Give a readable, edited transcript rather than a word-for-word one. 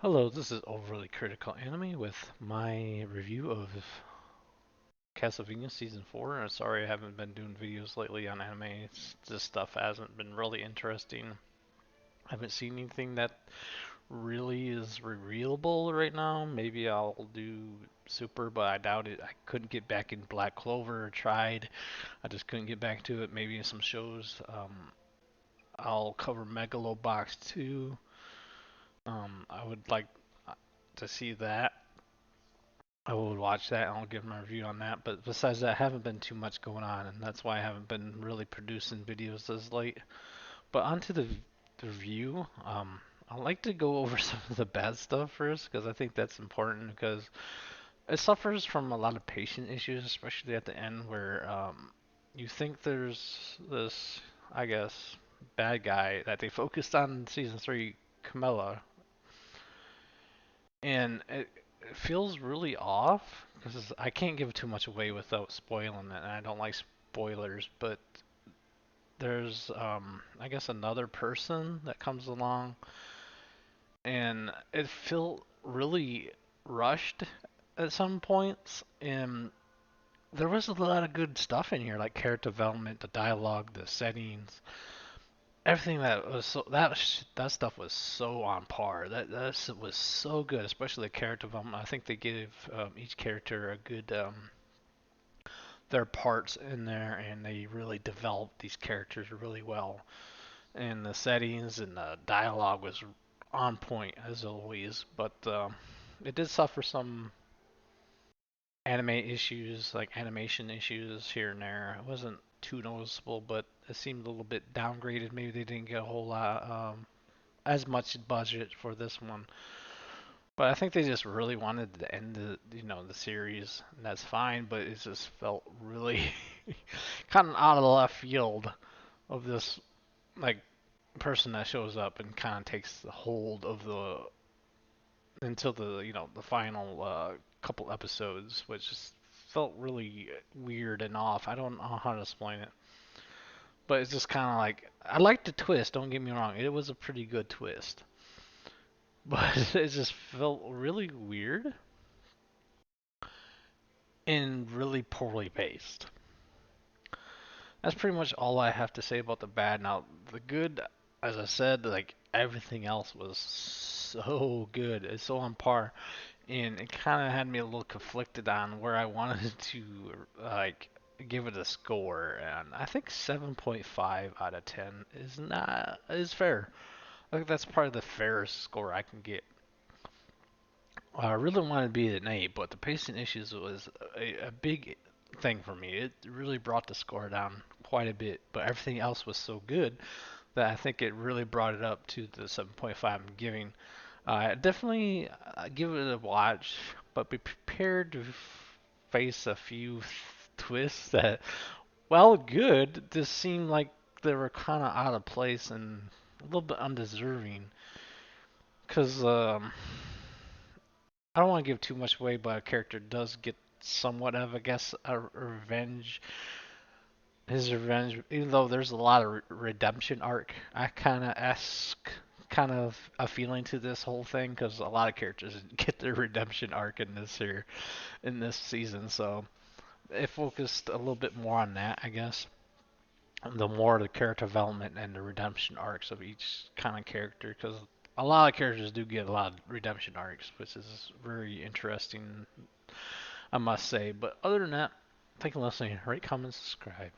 Hello, this is Overly Critical Anime with my review of Castlevania Season 4. I'm sorry I haven't been doing videos lately on anime. This stuff hasn't been really interesting. I haven't seen anything that really is revealable right now. Maybe I'll do Super, but I doubt it. I couldn't get back in Black Clover. Tried. I just couldn't get back to it. Maybe in some shows. I'll cover Megalobox 2. I would like to see that. I will watch that and I'll give my review on that. But besides that, I haven't been too much going on, and that's why I haven't been really producing videos as late. But onto the review, I'd like to go over some of the bad stuff first because I think that's important because it suffers from a lot of patient issues, especially at the end where you think there's this, I guess, bad guy that they focused on in season three, Camilla, and it feels really off because I can't give too much away without spoiling it, and I don't like spoilers. But there's, I guess, another person that comes along, and it felt really rushed at some points, and there was a lot of good stuff in here, like character development, the dialogue, the settings, everything that was that stuff was so on par. That was so good, especially the character development. I think they gave each character a good their parts in there, and they really developed these characters really well. And the settings and the dialogue was on point as always, but it did suffer some anime issues, like animation issues here and there. It wasn't too noticeable, but it seemed a little bit downgraded. Maybe they didn't get a whole lot as much budget for this one. But I think they just really wanted to end the series, and that's fine. But it just felt really kind of out of the left field of this like person that shows up and kind of takes the hold of the until the final couple episodes, which just felt really weird and off. I don't know how to explain it, but it's just kind of like I liked the twist. Don't get me wrong, it was a pretty good twist, but it just felt really weird and really poorly paced. That's pretty much all I have to say about the bad. Now, the good, as I said, like everything else was so good. It's so on par, and it kind of had me a little conflicted on where I wanted to like give it a score. And I think 7.5 out of 10 is fair. I think that's probably the fairest score I can get. I really wanted to be at an 8, but the pacing issues was a big thing for me. It really brought the score down quite a bit, but everything else was so good that I think it really brought it up to the 7.5 I'm giving. Definitely give it a watch, but be prepared to face a few twists that, while good, just seemed like they were kind of out of place and a little bit undeserving. Because I don't want to give too much away, but a character does get somewhat of, I guess, a revenge. His revenge, even though there's a lot of redemption arc, I kind of ask kind of a feeling to this whole thing because a lot of characters get their redemption arc in this season, so it focused a little bit more on that, I guess. The more the character development and the redemption arcs of each kind of character, because a lot of characters do get a lot of redemption arcs, which is very interesting, I must say. But other than that, thank you for listening. Rate, comment, subscribe.